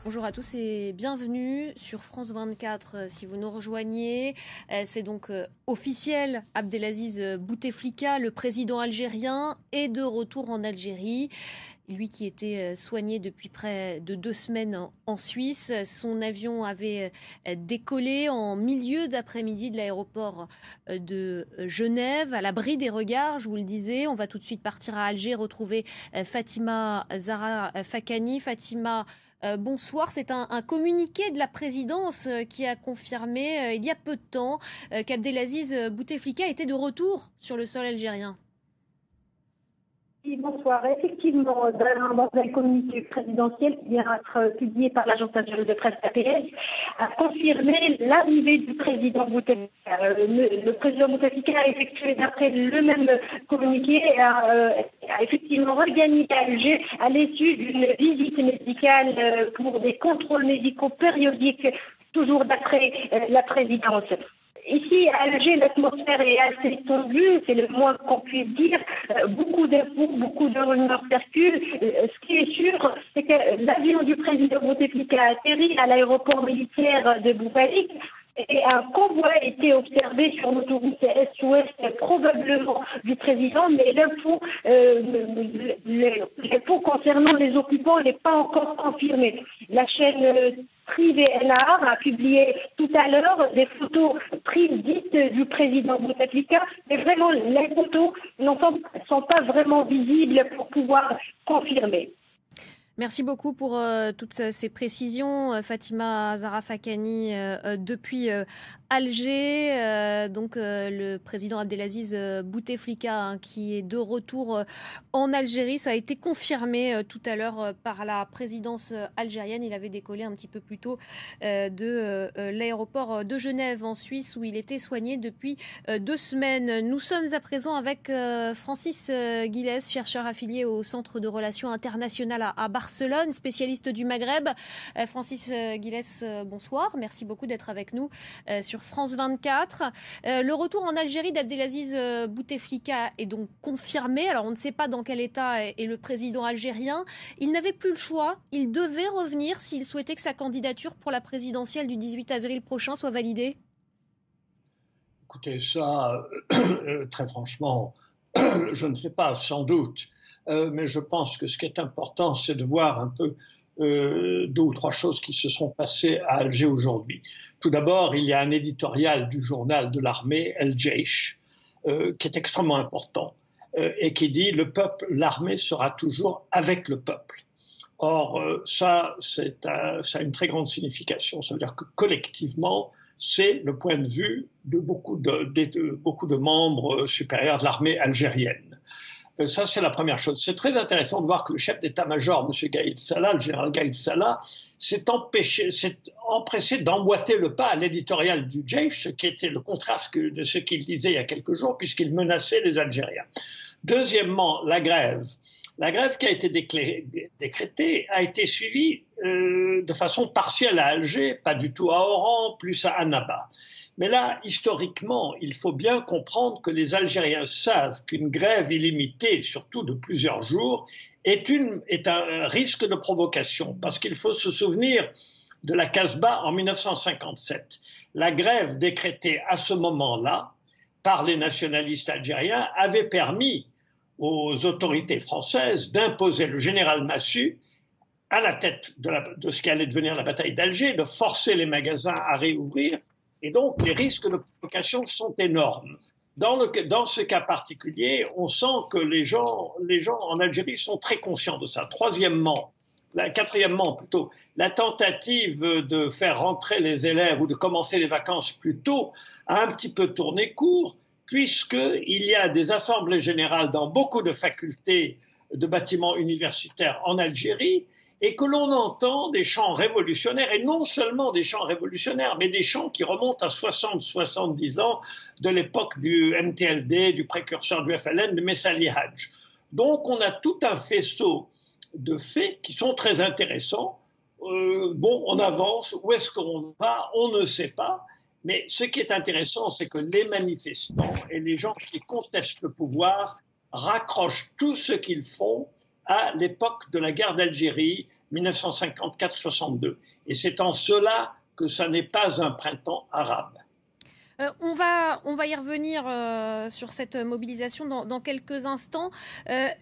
Bonjour à tous et bienvenue sur France 24 si vous nous rejoignez. C'est donc officiel, Abdelaziz Bouteflika, le président algérien, est de retour en Algérie. Lui qui était soigné depuis près de 2 semaines en Suisse. Son avion avait décollé en milieu d'après-midi de l'aéroport de Genève, à l'abri des regards, je vous le disais. On va tout de suite partir à Alger, retrouver Fatima Zahra Fakhani. Fatima, bonsoir. C'est un communiqué de la présidence qui a confirmé il y a peu de temps qu'Abdelaziz Bouteflika était de retour sur le sol algérien. Bonsoir. Effectivement, dans un communiqué présidentiel qui vient d'être publié par l'agence nationale de presse APS, a confirmé l'arrivée du président Bouteflika. Le président Bouteflika a effectué, d'après le même communiqué, a effectivement regagné Alger à l'issue d'une visite médicale pour des contrôles médicaux périodiques, toujours d'après la présidence. Ici, à Alger, l'atmosphère est assez tendue, c'est le moins qu'on puisse dire. Beaucoup d'infos, beaucoup de rumeurs circulent. Ce qui est sûr, c'est que l'avion du président Bouteflika a atterri à l'aéroport militaire de Boufalik et un convoi a été observé sur l'autoroute Est-Ouest, probablement du président, mais l'info concernant les occupants n'est pas encore confirmée. La chaîne privée NAR a publié tout à l'heure des photos prises dites du président Bouteflika, mais vraiment les photos ne sont pas vraiment visibles pour pouvoir confirmer. Merci beaucoup pour toutes ces précisions, Fatima Zahra Fakhani, depuis Alger. Donc le président Abdelaziz Bouteflika qui est de retour en Algérie. Ça a été confirmé tout à l'heure par la présidence algérienne. Il avait décollé un petit peu plus tôt de l'aéroport de Genève en Suisse où il était soigné depuis 2 semaines. Nous sommes à présent avec Francis Guilles, chercheur affilié au Centre de Relations internationales à Barcelone, spécialiste du Maghreb. Francis Guilles, bonsoir. Merci beaucoup d'être avec nous sur France 24. Le retour en Algérie d'Abdelaziz Bouteflika est donc confirmé. Alors on ne sait pas dans quel état est le président algérien. Il n'avait plus le choix. Il devait revenir s'il souhaitait que sa candidature pour la présidentielle du 18 avril prochain soit validée. Écoutez, ça, très franchement, je ne sais pas, sans doute. Mais je pense que ce qui est important, c'est de voir un peu 2 ou 3 choses qui se sont passées à Alger aujourd'hui. Tout d'abord, il y a un éditorial du journal de l'armée, El Jaish, qui est extrêmement important et qui dit « Le peuple, l'armée sera toujours avec le peuple ». Or, ça a une très grande signification. Ça veut dire que collectivement, c'est le point de vue de beaucoup de membres supérieurs de l'armée algérienne. Ça, c'est la première chose. C'est très intéressant de voir que le chef d'état-major, M. Gaïd Salah, le général Gaïd Salah, s'est empressé d'emboîter le pas à l'éditorial du Jaish, ce qui était le contraire de ce qu'il disait il y a quelques jours, puisqu'il menaçait les Algériens. Deuxièmement, la grève. La grève qui a été décrétée a été suivie de façon partielle à Alger, pas du tout à Oran, plus à Annaba. Mais là, historiquement, il faut bien comprendre que les Algériens savent qu'une grève illimitée, surtout de plusieurs jours, est un risque de provocation. Parce qu'il faut se souvenir de la Casbah en 1957. La grève décrétée à ce moment-là par les nationalistes algériens avait permis aux autorités françaises d'imposer le général Massu à la tête de ce qui allait devenir la bataille d'Alger, de forcer les magasins à réouvrir. Et donc, les risques de provocation sont énormes. Dans ce cas particulier, on sent que les gens en Algérie sont très conscients de ça. Quatrièmement, la tentative de faire rentrer les élèves ou de commencer les vacances plus tôt a un petit peu tourné court, puisqu'il y a des assemblées générales dans beaucoup de facultés de bâtiments universitaires en Algérie, et que l'on entend des chants révolutionnaires, et non seulement des chants révolutionnaires, mais des chants qui remontent à 60-70 ans de l'époque du MTLD, du précurseur du FLN, de Messali Hadj. Donc on a tout un faisceau de faits qui sont très intéressants. On avance, où est-ce qu'on va, on ne sait pas. Mais ce qui est intéressant, c'est que les manifestants et les gens qui contestent le pouvoir raccrochent tout ce qu'ils font à l'époque de la guerre d'Algérie, 1954-62. Et c'est en cela que ça n'est pas un printemps arabe. On va y revenir sur cette mobilisation dans quelques instants.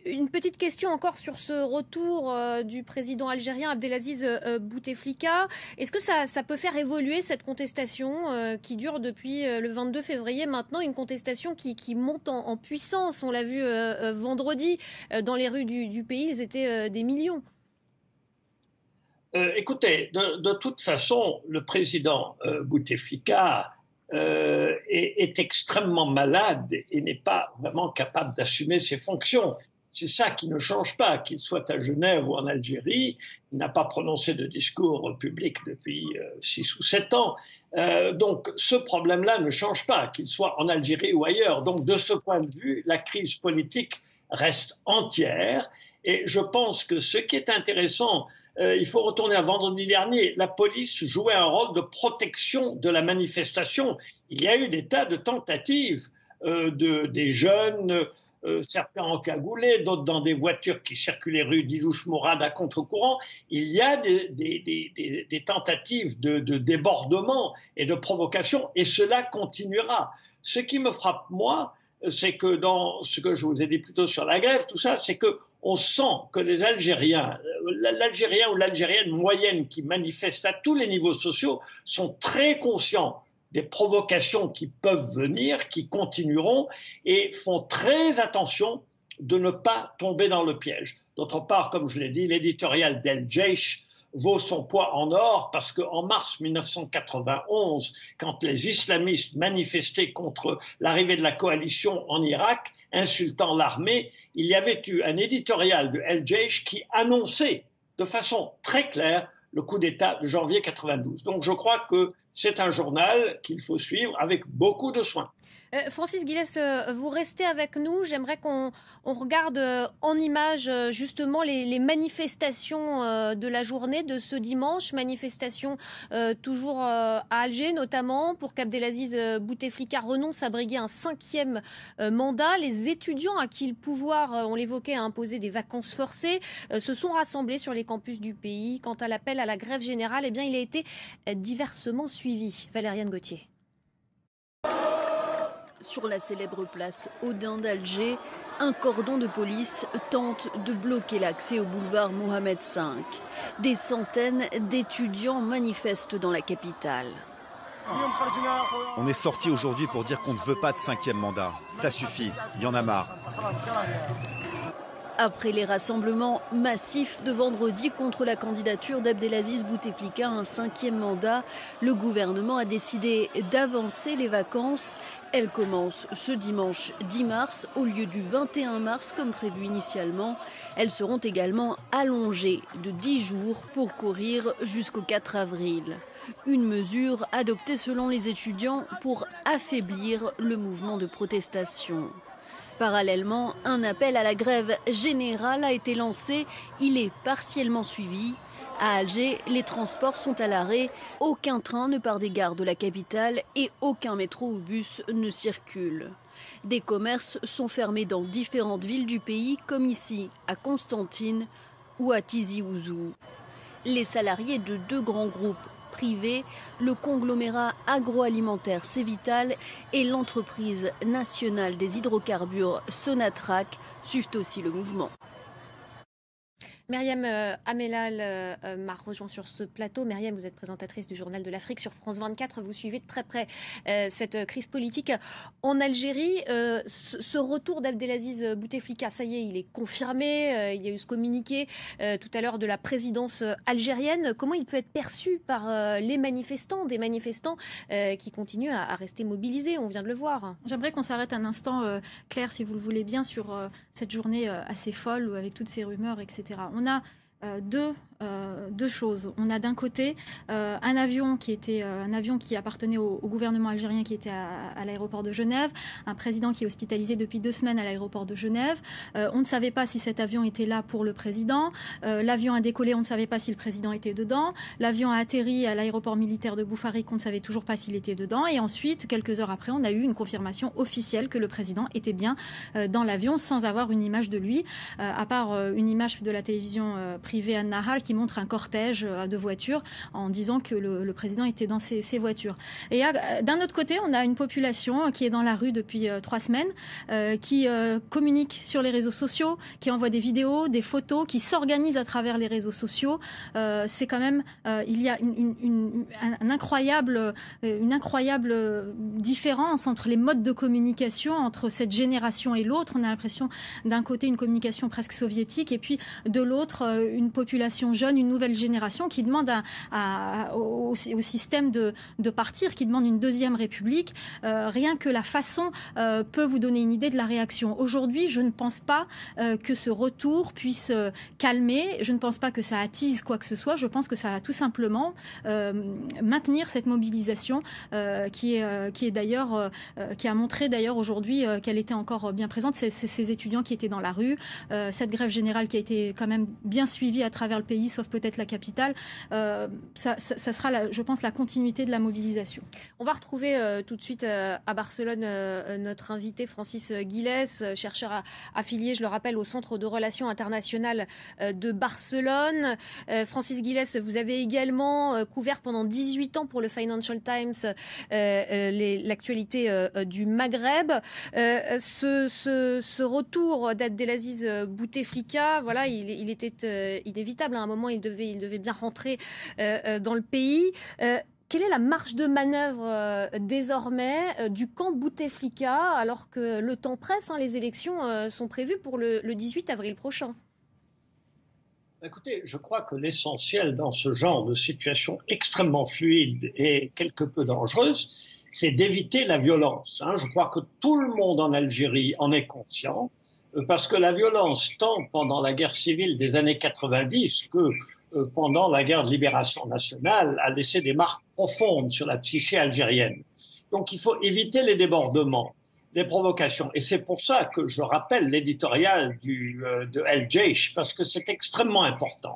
Une petite question encore sur ce retour du président algérien Abdelaziz Bouteflika. Est-ce que ça peut faire évoluer cette contestation qui dure depuis le 22 février maintenant, une contestation qui monte en puissance? On l'a vu vendredi dans les rues du pays, ils étaient des millions. Écoutez, de toute façon, le président Bouteflika est extrêmement malade et n'est pas vraiment capable d'assumer ses fonctions. C'est ça qui ne change pas, qu'il soit à Genève ou en Algérie. Il n'a pas prononcé de discours public depuis 6 ou 7 ans. Donc ce problème-là ne change pas, qu'il soit en Algérie ou ailleurs. Donc de ce point de vue, la crise politique reste entière. Et je pense que ce qui est intéressant, il faut retourner à vendredi dernier, la police jouait un rôle de protection de la manifestation. Il y a eu des tas de tentatives des jeunes, certains encagoulés, d'autres dans des voitures qui circulaient rue d'Ilouche Mourad à contre-courant. Il y a des tentatives de débordement et de provocation, et cela continuera. Ce qui me frappe, moi, c'est que dans ce que je vous ai dit plus tôt sur la grève, tout ça, c'est que on sent que les Algériens, l'Algérien ou l'Algérienne moyenne qui manifestent à tous les niveaux sociaux sont très conscients des provocations qui peuvent venir, qui continueront, et font très attention de ne pas tomber dans le piège. D'autre part, comme je l'ai dit, l'éditorial d'El Jaish vaut son poids en or parce qu'en mars 1991, quand les islamistes manifestaient contre l'arrivée de la coalition en Irak, insultant l'armée, il y avait eu un éditorial de El Jaish qui annonçait de façon très claire le coup d'État de janvier 92. Donc je crois que c'est un journal qu'il faut suivre avec beaucoup de soin. Francis Guilès, vous restez avec nous. J'aimerais qu'on regarde en images justement les manifestations de la journée de ce dimanche. Manifestations toujours à Alger notamment pour qu'Abdelaziz Bouteflika renonce à briguer un 5e mandat. Les étudiants à qui le pouvoir, on l'évoquait, a imposé des vacances forcées, se sont rassemblés sur les campus du pays. Quant à l'appel à la grève générale, eh bien, il a été diversement suivi. Valériane Gauthier. Sur la célèbre place Odin d'Alger, un cordon de police tente de bloquer l'accès au boulevard Mohamed V. Des centaines d'étudiants manifestent dans la capitale. On est sorti aujourd'hui pour dire qu'on ne veut pas de 5e mandat. Ça suffit, il y en a marre. Après les rassemblements massifs de vendredi contre la candidature d'Abdelaziz Bouteflika à un 5e mandat, le gouvernement a décidé d'avancer les vacances. Elles commencent ce dimanche 10 mars au lieu du 21 mars comme prévu initialement. Elles seront également allongées de 10 jours pour courir jusqu'au 4 avril. Une mesure adoptée selon les étudiants pour affaiblir le mouvement de protestation. Parallèlement, un appel à la grève générale a été lancé. Il est partiellement suivi. À Alger, les transports sont à l'arrêt. Aucun train ne part des gares de la capitale et aucun métro ou bus ne circule. Des commerces sont fermés dans différentes villes du pays, comme ici à Constantine ou à Tizi Ouzou. Les salariés de 2 grands groupes privés, le conglomérat agroalimentaire Cévital et l'entreprise nationale des hydrocarbures Sonatrach suivent aussi le mouvement. Myriam Amelal m'a rejoint sur ce plateau. Myriam, vous êtes présentatrice du Journal de l'Afrique sur France 24. Vous suivez de très près cette crise politique en Algérie. Ce retour d'Abdelaziz Bouteflika, ça y est, il est confirmé. Il y a eu ce communiqué tout à l'heure de la présidence algérienne. Comment il peut être perçu par les manifestants, des manifestants qui continuent à rester mobilisés? On vient de le voir. J'aimerais qu'on s'arrête un instant, Claire, si vous le voulez bien, sur cette journée assez folle avec toutes ces rumeurs, etc. On a 2 deux choses. On a d'un côté un avion qui appartenait au gouvernement algérien qui était à l'aéroport de Genève, un président qui est hospitalisé depuis 2 semaines à l'aéroport de Genève. On ne savait pas si cet avion était là pour le président. L'avion a décollé, on ne savait pas si le président était dedans. L'avion a atterri à l'aéroport militaire de Boufarik, on ne savait toujours pas s'il était dedans. Et ensuite, quelques heures après, on a eu une confirmation officielle que le président était bien dans l'avion sans avoir une image de lui, à part une image de la télévision privée An-Nahar qui montre un cortège de voitures en disant que le président était dans ces voitures. Et d'un autre côté, on a une population qui est dans la rue depuis 3 semaines, qui communique sur les réseaux sociaux, qui envoie des vidéos, des photos, qui s'organise à travers les réseaux sociaux. C'est quand même, il y a une incroyable différence entre les modes de communication entre cette génération et l'autre. On a l'impression d'un côté une communication presque soviétique et puis de l'autre une population jeune, une nouvelle génération qui demande au système de partir, qui demande une deuxième république. Rien que la façon peut vous donner une idée de la réaction. Aujourd'hui, je ne pense pas que ce retour puisse calmer. Je ne pense pas que ça attise quoi que ce soit. Je pense que ça va tout simplement maintenir cette mobilisation qui est d'ailleurs qui a montré d'ailleurs aujourd'hui qu'elle était encore bien présente. Ces étudiants qui étaient dans la rue, cette grève générale qui a été quand même bien suivie à travers le pays, sauf peut-être la capitale. Ça sera, je pense, la continuité de la mobilisation. On va retrouver tout de suite à Barcelone notre invité Francis Guillès, chercheur affilié, je le rappelle, au Centre de Relations Internationales de Barcelone. Francis Guillès, vous avez également couvert pendant 18 ans pour le Financial Times l'actualité du Maghreb. Ce retour d'Abdelaziz Bouteflika, voilà, il était inévitable. À un moment, il devait bien rentrer dans le pays. Quelle est la marge de manœuvre désormais du camp Bouteflika alors que le temps presse, les élections sont prévues pour le 18 avril prochain? Écoutez, je crois que l'essentiel dans ce genre de situation extrêmement fluide et quelque peu dangereuse, c'est d'éviter la violence. Je crois que tout le monde en Algérie en est conscient, parce que la violence, tant pendant la guerre civile des années 90 que pendant la guerre de libération nationale, a laissé des marques profondes sur la psyché algérienne. Donc il faut éviter les débordements, les provocations. Et c'est pour ça que je rappelle l'éditorial de El Jaish, parce que c'est extrêmement important.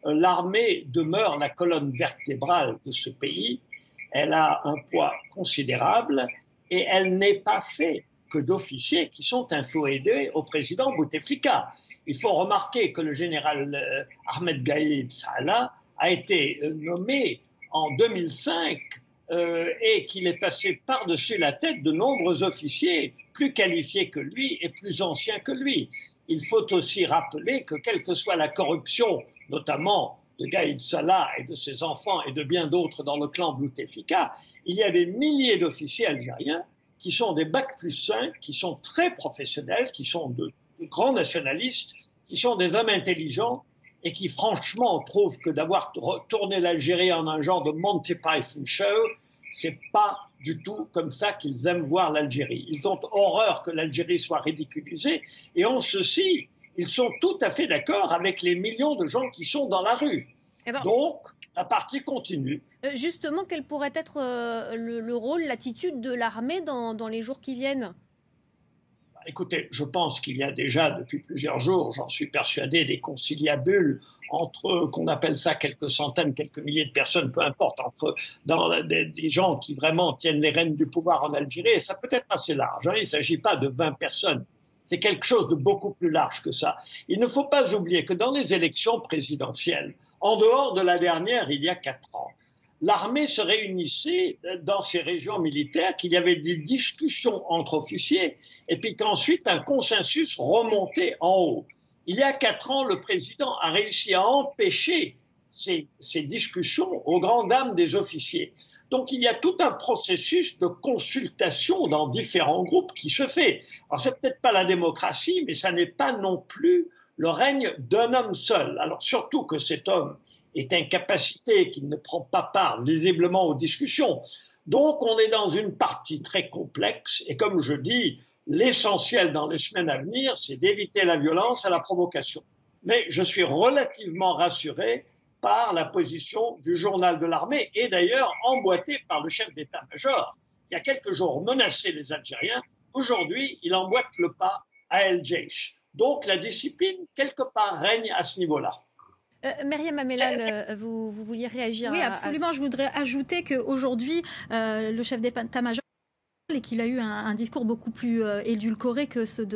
L'armée demeure la colonne vertébrale de ce pays. Elle a un poids considérable et elle n'est pas faite que d'officiers qui sont inféodés au président Bouteflika. Il faut remarquer que le général Ahmed Gaïd Salah a été nommé en 2005 et qu'il est passé par-dessus la tête de nombreux officiers plus qualifiés que lui et plus anciens que lui. Il faut aussi rappeler que quelle que soit la corruption, notamment de Gaïd Salah et de ses enfants et de bien d'autres dans le clan Bouteflika, il y a des milliers d'officiers algériens qui sont des Bac+5, qui sont très professionnels, qui sont de grands nationalistes, qui sont des hommes intelligents et qui franchement trouvent que d'avoir tourné l'Algérie en un genre de Monty Python show, c'est pas du tout comme ça qu'ils aiment voir l'Algérie. Ils ont horreur que l'Algérie soit ridiculisée et en ceci, ils sont tout à fait d'accord avec les millions de gens qui sont dans la rue. Donc, la partie continue. Justement, quel pourrait être le rôle, l'attitude de l'armée dans les jours qui viennent? Écoutez, je pense qu'il y a déjà depuis plusieurs jours, j'en suis persuadé, des conciliabules entre, qu'on appelle ça quelques centaines, quelques milliers de personnes, peu importe, entre des gens qui vraiment tiennent les rênes du pouvoir en Algérie, et ça peut être assez large. Il ne s'agit pas de 20 personnes. C'est quelque chose de beaucoup plus large que ça. Il ne faut pas oublier que dans les élections présidentielles, en dehors de la dernière, il y a 4 ans, l'armée se réunissait dans ces régions militaires, qu'il y avait des discussions entre officiers, et puis qu'ensuite un consensus remontait en haut. Il y a 4 ans, le président a réussi à empêcher ces discussions aux grandes dames des officiers. Donc il y a tout un processus de consultation dans différents groupes qui se fait. Alors c'est peut-être pas la démocratie, mais ça n'est pas non plus le règne d'un homme seul. Alors surtout que cet homme est incapacité, qu'il ne prend pas part visiblement aux discussions. Donc on est dans une partie très complexe et comme je dis, l'essentiel dans les semaines à venir, c'est d'éviter la violence et la provocation. Mais je suis relativement rassuré par la position du journal de l'armée et d'ailleurs emboîté par le chef d'état-major qui, il y a quelques jours, menaçait les Algériens. Aujourd'hui, il emboîte le pas à El Jeish. Donc la discipline, quelque part, règne à ce niveau-là. Myriam Amelal, vous vouliez réagir? Oui, absolument. Je voudrais ajouter qu'aujourd'hui, le chef d'état-major et qu'il a eu un discours beaucoup plus édulcoré que ceux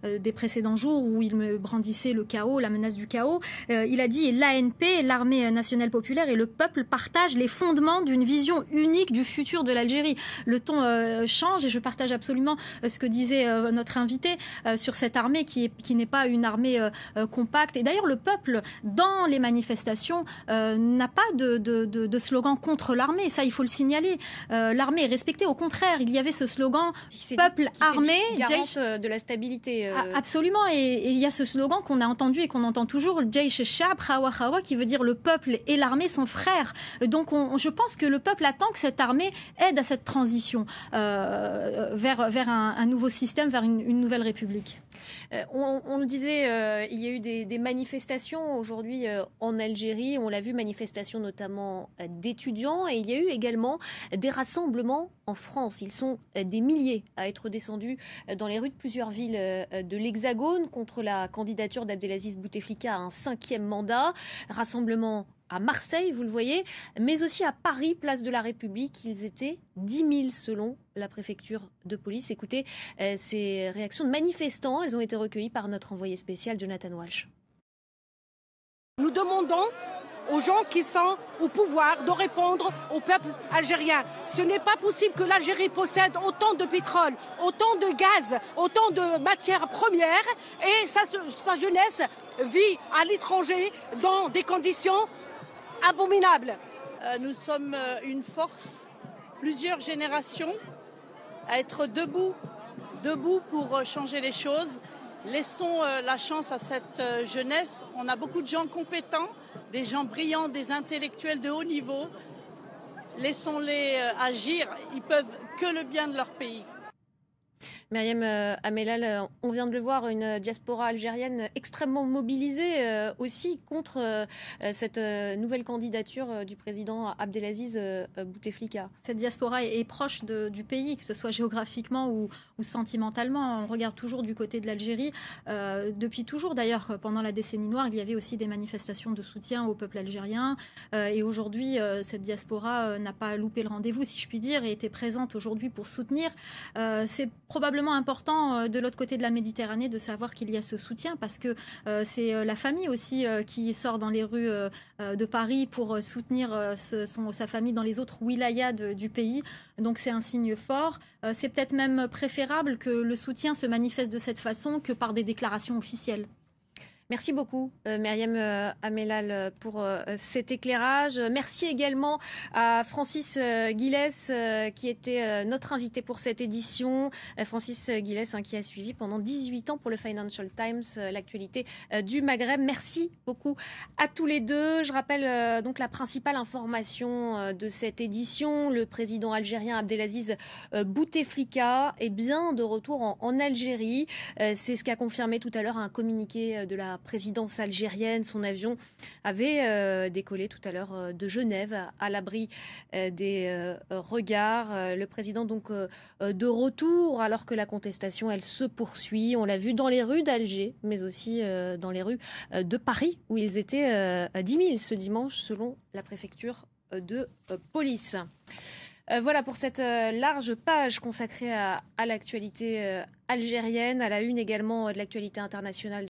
des précédents jours où il me brandissait le chaos, la menace du chaos. Il a dit l'ANP, l'Armée nationale populaire et le peuple partagent les fondements d'une vision unique du futur de l'Algérie. Le ton change et je partage absolument ce que disait notre invité sur cette armée qui n'est pas une armée compacte. Et d'ailleurs, le peuple, dans les manifestations, n'a pas de slogan contre l'armée. Ça, il faut le signaler. L'armée est respectée. Au contraire, il y avait ce slogan peuple armé, garante de la stabilité. Absolument, et il y a ce slogan qu'on a entendu et qu'on entend toujours, Jeish Shab Khawa Khawa, qui veut dire le peuple et l'armée sont frères. Donc je pense que le peuple attend que cette armée aide à cette transition vers un nouveau système, vers une nouvelle république. On le disait, il y a eu des manifestations aujourd'hui en Algérie. On l'a vu, manifestations notamment d'étudiants. Et il y a eu également des rassemblements en France. Ils sont des milliers à être descendus dans les rues de plusieurs villes de l'Hexagone contre la candidature d'Abdelaziz Bouteflika à un 5e mandat. Rassemblement à Marseille, vous le voyez, mais aussi à Paris, place de la République. Ils étaient 10 000 selon la préfecture de police. Écoutez ces réactions de manifestants. Elles ont été recueillies par notre envoyé spécial Jonathan Walsh. Nous demandons aux gens qui sont au pouvoir de répondre au peuple algérien. Ce n'est pas possible que l'Algérie possède autant de pétrole, autant de gaz, autant de matières premières et sa jeunesse vit à l'étranger dans des conditions abominables. Nous sommes une force, plusieurs générations, à être debout pour changer les choses. Laissons la chance à cette jeunesse. On a beaucoup de gens compétents, des gens brillants, des intellectuels de haut niveau. Laissons-les agir. Ils peuvent que le bien de leur pays. Myriam Amelal, on vient de le voir, une diaspora algérienne extrêmement mobilisée aussi contre cette nouvelle candidature du président Abdelaziz Bouteflika. Cette diaspora est proche du pays, que ce soit géographiquement ou sentimentalement. On regarde toujours du côté de l'Algérie. Depuis toujours, d'ailleurs, pendant la décennie noire, il y avait aussi des manifestations de soutien au peuple algérien. Et aujourd'hui, cette diaspora n'a pas loupé le rendez-vous, si je puis dire, et était présente aujourd'hui pour soutenir. C'est probablement important de l'autre côté de la Méditerranée de savoir qu'il y a ce soutien parce que c'est la famille aussi qui sort dans les rues de Paris pour soutenir sa famille dans les autres wilayas du pays. Donc c'est un signe fort. C'est peut-être même préférable que le soutien se manifeste de cette façon que par des déclarations officielles. Merci beaucoup, Myriam Amelal, pour cet éclairage. Merci également à Francis Guilles, qui était notre invité pour cette édition. Francis Guilles, qui a suivi pendant 18 ans pour le Financial Times l'actualité du Maghreb. Merci beaucoup à tous les deux. Je rappelle donc la principale information de cette édition. Le président algérien Abdelaziz Bouteflika est bien de retour en Algérie. C'est ce qu'a confirmé tout à l'heure un communiqué de la présidence algérienne. Son avion avait décollé tout à l'heure de Genève à l'abri des regards. Le président donc de retour alors que la contestation elle se poursuit. On l'a vu dans les rues d'Alger mais aussi dans les rues de Paris où ils étaient 10 000 ce dimanche selon la préfecture de police. Voilà pour cette large page consacrée à l'actualité algérienne, à la une également de l'actualité internationale